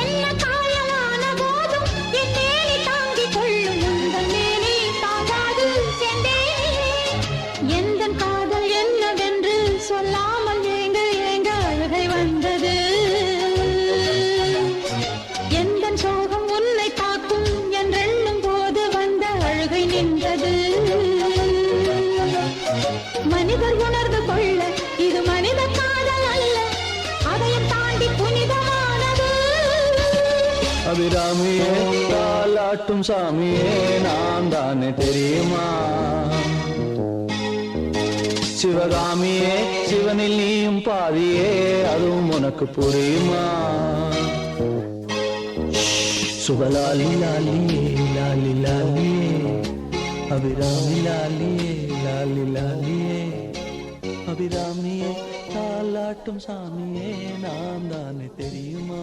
என்ன காயலான போதும் என் மேனி தாங்கிக் கொள்ளும் உந்தன் மேனி தாங்காது செந்தேனே. எந்தன் காதல் என்னவென்று சொல்லாமல் ஏங்க ஏங்க அழுகை வந்தது. எந்தன் சோகம் உன்னை தாக்கும் என்றெண்ணும் போது வந்த அழுகை நின்றது. மனிதர் உணர்ந்து கொள்ள இது மனித காதல் அல்ல, அதையும் தாண்டி புனிதமானது. அபிராமியே தாலாட்டும் சாமியே நான் தானே தெரியுமா? சிவகாமியே சிவனில் நீயும் பாதியே அதுவும் உனக்கு புரியுமா? சுபலாலி லாலியே லாலி லாலியே அபிராமி லாலியே லாலி லாலியே அபிராமியே தாலாட்டும் சாமியே நான் தானே தெரியுமா?